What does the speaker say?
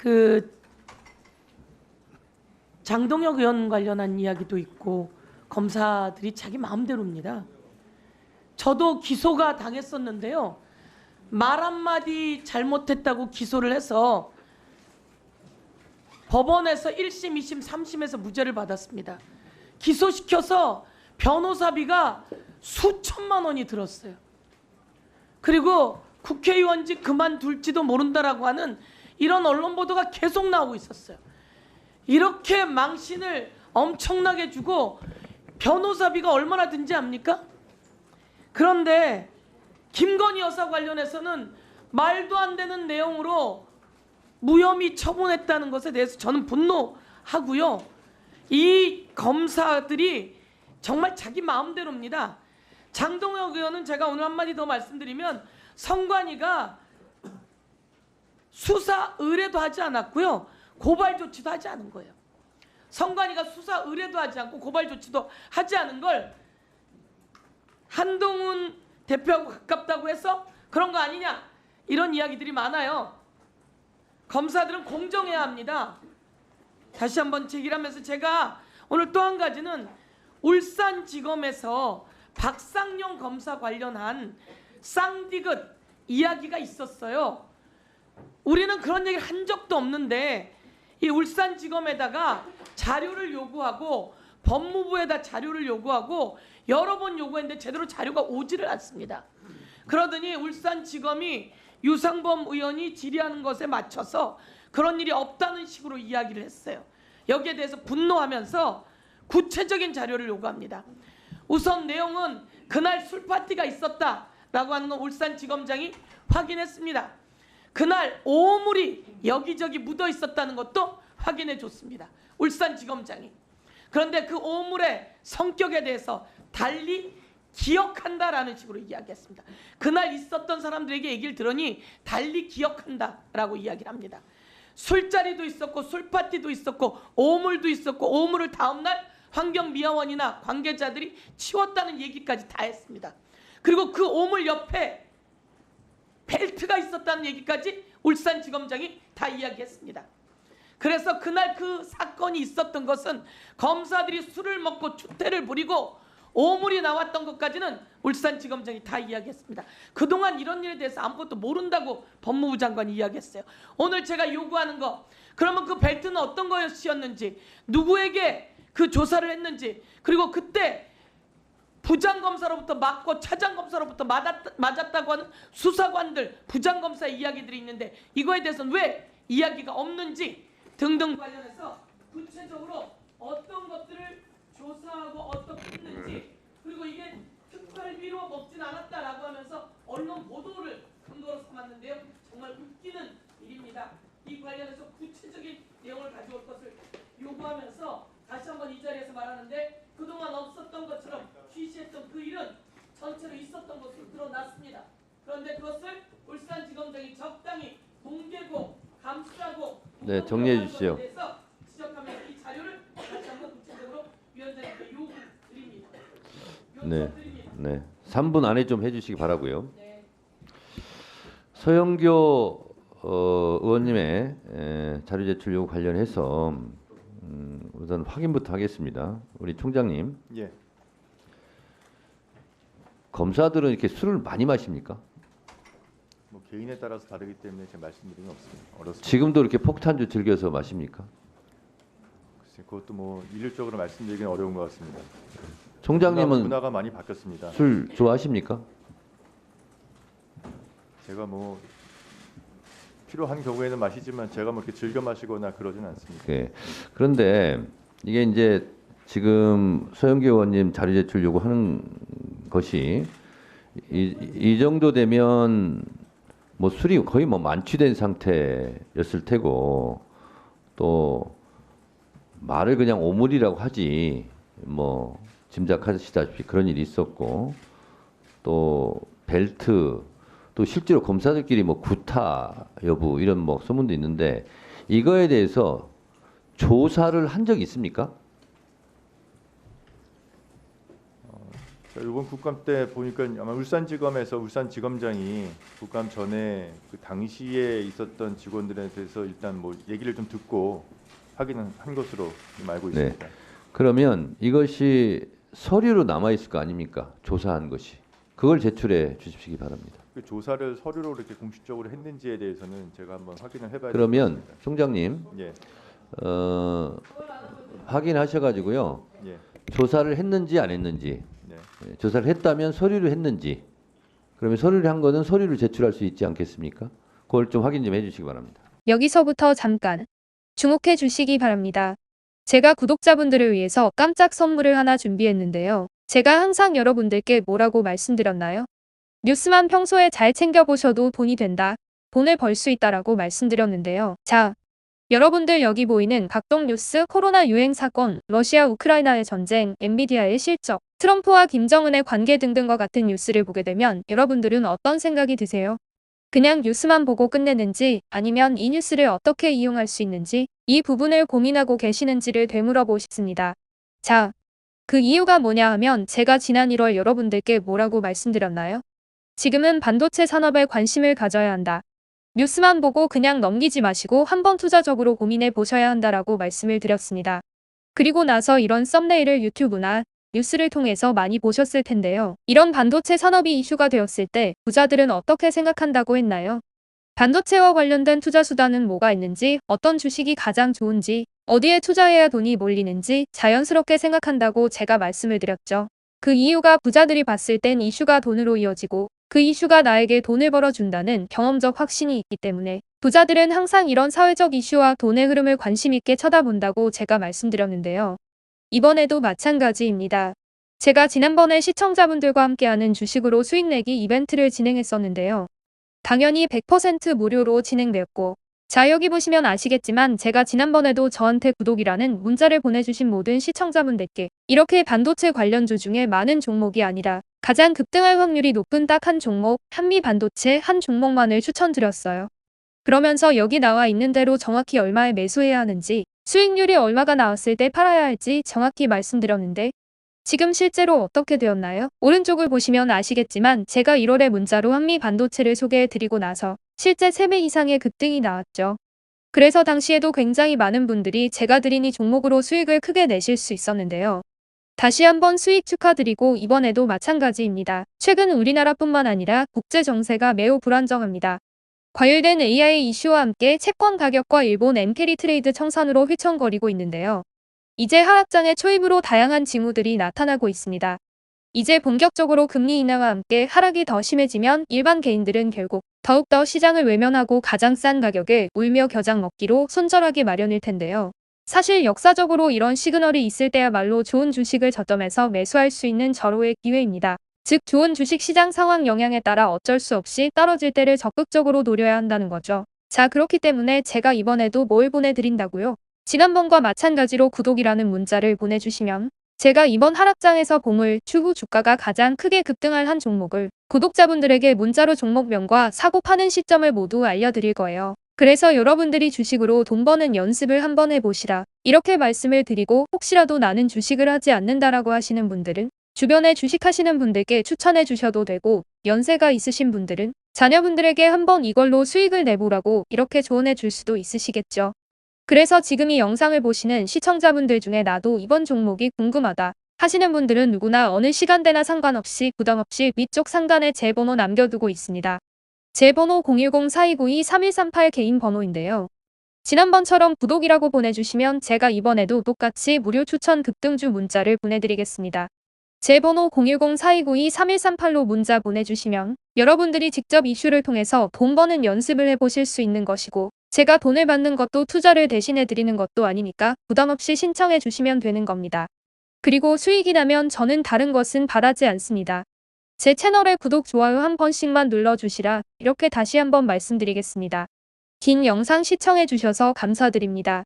그 장동혁 의원 관련한 이야기도 있고 검사들이 자기 마음대로입니다. 저도 기소가 당했었는데요. 말 한마디 잘못했다고 기소를 해서 법원에서 1심, 2심, 3심에서 무죄를 받았습니다. 기소시켜서 변호사비가 수천만 원이 들었어요. 그리고 국회의원직 그만둘지도 모른다라고 하는 이런 언론 보도가 계속 나오고 있었어요. 이렇게 망신을 엄청나게 주고 변호사비가 얼마나 든지 압니까? 그런데 김건희 여사 관련해서는 말도 안 되는 내용으로 무혐의 처분했다는 것에 대해서 저는 분노하고요. 이 검사들이 정말 자기 마음대로입니다. 장동혁 의원은 제가 오늘 한마디 더 말씀드리면 선관위가 수사 의뢰도 하지 않았고요. 고발 조치도 하지 않은 거예요. 선관위가 수사 의뢰도 하지 않고 고발 조치도 하지 않은 걸 한동훈 대표하고 가깝다고 해서 그런 거 아니냐 이런 이야기들이 많아요. 검사들은 공정해야 합니다. 다시 한번 제기하면서 제가 오늘 또 한 가지는 울산지검에서 박상용 검사 관련한 쌍디귿 이야기가 있었어요. 우리는 그런 얘기를 한 적도 없는데 이 울산지검에다가 자료를 요구하고 법무부에다 자료를 요구하고 여러 번 요구했는데 제대로 자료가 오지를 않습니다. 그러더니 울산지검이 유상범 의원이 질의하는 것에 맞춰서 그런 일이 없다는 식으로 이야기를 했어요. 여기에 대해서 분노하면서 구체적인 자료를 요구합니다. 우선 내용은 그날 술파티가 있었다라고 하는 건 울산지검장이 확인했습니다. 그날 오물이 여기저기 묻어 있었다는 것도 확인해 줬습니다. 울산지검장이. 그런데 그 오물의 성격에 대해서 달리 기억한다라는 식으로 이야기했습니다. 그날 있었던 사람들에게 얘기를 들으니 달리 기억한다라고 이야기를 합니다. 술자리도 있었고 술파티도 있었고 오물도 있었고 오물을 다음날 환경미화원이나 관계자들이 치웠다는 얘기까지 다 했습니다. 그리고 그 오물 옆에 벨트가 있었다는 얘기까지 울산지검장이 다 이야기했습니다. 그래서 그날 그 사건이 있었던 것은 검사들이 술을 먹고 추태를 부리고 오물이 나왔던 것까지는 울산지검장이 다 이야기했습니다. 그동안 이런 일에 대해서 아무것도 모른다고 법무부 장관이 이야기했어요. 오늘 제가 요구하는 거, 그러면 그 벨트는 어떤 것이었는지, 누구에게 그 조사를 했는지, 그리고 그때 부장검사로부터 맞고 차장검사로부터 맞았다고 하는 수사관들, 부장검사의 이야기들이 있는데 이거에 대해서는 왜 이야기가 없는지 등등 관련해서 구체적으로 어떤 것들을 조사하고 어떻게 했는지, 그리고 이게 특활비로 먹진 않았다라고 하면서 언론 보도를 근거로 삼았는데요. 정말 웃기는 일입니다. 이 관련해서 구체적인 내용을 가져올 것을 요구하면서 다시 한번 이 자리에서 말하는데 그동안 없었던 것처럼 취시했던 그 일은 전체로 있었던 것으로 드러났습니다. 그런데 그것을 울산지검장이 적당히 뭉개고 감싸고 네, 정리해 주시죠. 지적하면서 이 자료를 다시 한번 구체적으로 위원장님께 요구드립니다. 네, 네, 3분 안에 좀 해주시기 바라고요. 네. 서영교 의원님의 자료 제출 요구 관련해서 우선 확인부터 하겠습니다. 우리 총장님. 예. 검사들은 이렇게 술을 많이 마십니까? 뭐 개인에 따라서 다르기 때문에 제가 말씀드리는 없습니다. 어렵습니다. 지금도 이렇게 폭탄주 즐겨서 마십니까? 글쎄, 그것도 뭐 일률적으로 말씀드리기는 어려운 것 같습니다. 총장님은 문화가 많이 바뀌었습니다. 술 좋아하십니까? 제가 뭐 필요한 경우에는 마시지만 제가 뭐 이렇게 즐겨 마시거나 그러진 않습니다. 네. 그런데 이게 이제 지금 서영교 의원님 자료 제출 요구하는 것이 이 정도 되면 뭐 술이 거의 뭐 만취된 상태였을 테고 또 말을 그냥 오물이라고 하지 뭐 짐작하시다시피 그런 일이 있었고 또 벨트 또 실제로 검사들끼리 뭐 구타 여부 이런 뭐 소문도 있는데 이거에 대해서 조사를 한 적이 있습니까? 자, 이번 국감 때 보니까 아마 울산지검에서 울산지검장이 국감 전에 그 당시에 있었던 직원들에 대해서 일단 뭐 얘기를 좀 듣고 확인한 것으로 좀 알고 네. 있습니다. 그러면 이것이 서류로 남아 있을 거 아닙니까? 조사한 것이. 그걸 제출해 주십시기 바랍니다. 그 조사를 서류로 이렇게 공식적으로 했는지에 대해서는 제가 한번 확인을 해봐야 그러면 되겠습니다. 총장님 예, 확인하셔가지고요. 예, 조사를 했는지 안 했는지. 네. 조사를 했다면 서류로 했는지. 그러면 서류를 한 거는 서류를 제출할 수 있지 않겠습니까? 그걸 좀 확인 좀 해주시기 바랍니다. 여기서부터 잠깐 주목해 주시기 바랍니다. 제가 구독자분들을 위해서 깜짝 선물을 하나 준비했는데요. 제가 항상 여러분들께 뭐라고 말씀드렸나요? 뉴스만 평소에 잘 챙겨보셔도 돈이 된다. 돈을 벌 수 있다라고 말씀드렸는데요. 자, 여러분들 여기 보이는 각종 뉴스, 코로나 유행 사건, 러시아 우크라이나의 전쟁, 엔비디아의 실적, 트럼프와 김정은의 관계 등등과 같은 뉴스를 보게 되면 여러분들은 어떤 생각이 드세요? 그냥 뉴스만 보고 끝내는지 아니면 이 뉴스를 어떻게 이용할 수 있는지 이 부분을 고민하고 계시는지를 되물어보고 싶습니다. 자, 그 이유가 뭐냐 하면 제가 지난 1월 여러분들께 뭐라고 말씀드렸나요? 지금은 반도체 산업에 관심을 가져야 한다. 뉴스만 보고 그냥 넘기지 마시고 한번 투자적으로 고민해 보셔야 한다라고 말씀을 드렸습니다. 그리고 나서 이런 썸네일을 유튜브나 뉴스를 통해서 많이 보셨을 텐데요. 이런 반도체 산업이 이슈가 되었을 때 부자들은 어떻게 생각한다고 했나요? 반도체와 관련된 투자 수단은 뭐가 있는지, 어떤 주식이 가장 좋은지, 어디에 투자해야 돈이 몰리는지 자연스럽게 생각한다고 제가 말씀을 드렸죠. 그 이유가 부자들이 봤을 땐 이슈가 돈으로 이어지고 그 이슈가 나에게 돈을 벌어준다는 경험적 확신이 있기 때문에 부자들은 항상 이런 사회적 이슈와 돈의 흐름을 관심 있게 쳐다본다고 제가 말씀드렸는데요. 이번에도 마찬가지입니다. 제가 지난번에 시청자분들과 함께하는 주식으로 수익 내기 이벤트를 진행했었는데요. 당연히 100% 무료로 진행되었고, 자 여기 보시면 아시겠지만 제가 지난번에도 저한테 구독이라는 문자를 보내주신 모든 시청자분들께 이렇게 반도체 관련주 중에 많은 종목이 아니라 가장 급등할 확률이 높은 딱 한 종목, 한미반도체 한 종목만을 추천드렸어요. 그러면서 여기 나와 있는 대로 정확히 얼마에 매수해야 하는지, 수익률이 얼마가 나왔을 때 팔아야 할지 정확히 말씀드렸는데 지금 실제로 어떻게 되었나요? 오른쪽을 보시면 아시겠지만 제가 1월에 문자로 한미반도체를 소개해드리고 나서 실제 3배 이상의 급등이 나왔죠. 그래서 당시에도 굉장히 많은 분들이 제가 드린 이 종목으로 수익을 크게 내실 수 있었는데요. 다시 한번 수익 축하드리고 이번에도 마찬가지입니다. 최근 우리나라뿐만 아니라 국제 정세가 매우 불안정합니다. 과열된 AI 이슈와 함께 채권 가격과 일본 엔캐리 트레이드 청산으로 휘청거리고 있는데요. 이제 하락장의 초입으로 다양한 징후들이 나타나고 있습니다. 이제 본격적으로 금리 인하와 함께 하락이 더 심해지면 일반 개인들은 결국 더욱더 시장을 외면하고 가장 싼 가격에 울며 겨장 먹기로 손절하기 마련일 텐데요. 사실 역사적으로 이런 시그널이 있을 때야말로 좋은 주식을 저점에서 매수할 수 있는 절호의 기회입니다. 즉 좋은 주식 시장 상황 영향에 따라 어쩔 수 없이 떨어질 때를 적극적으로 노려야 한다는 거죠. 자 그렇기 때문에 제가 이번에도 뭘 보내드린다고요? 지난번과 마찬가지로 구독이라는 문자를 보내주시면 제가 이번 하락장에서 보물, 추후 주가가 가장 크게 급등할 한 종목을 구독자분들에게 문자로 종목명과 사고 파는 시점을 모두 알려드릴 거예요. 그래서 여러분들이 주식으로 돈 버는 연습을 한번 해보시라. 이렇게 말씀을 드리고 혹시라도 나는 주식을 하지 않는다라고 하시는 분들은 주변에 주식하시는 분들께 추천해 주셔도 되고 연세가 있으신 분들은 자녀분들에게 한번 이걸로 수익을 내보라고 이렇게 조언해 줄 수도 있으시겠죠. 그래서 지금 이 영상을 보시는 시청자분들 중에 나도 이번 종목이 궁금하다 하시는 분들은 누구나 어느 시간대나 상관없이 부담없이 위쪽 상단에 제 번호 남겨두고 있습니다. 제 번호 010-4292-3138 개인 번호인데요. 지난번처럼 구독이라고 보내주시면 제가 이번에도 똑같이 무료 추천 급등주 문자를 보내드리겠습니다. 제 번호 010-4292-3138로 문자 보내주시면 여러분들이 직접 이슈를 통해서 돈 버는 연습을 해보실 수 있는 것이고 제가 돈을 받는 것도 투자를 대신해 드리는 것도 아니니까 부담없이 신청해 주시면 되는 겁니다. 그리고 수익이 나면 저는 다른 것은 바라지 않습니다. 제 채널에 구독, 좋아요 한 번씩만 눌러주시라 이렇게 다시 한번 말씀드리겠습니다. 긴 영상 시청해 주셔서 감사드립니다.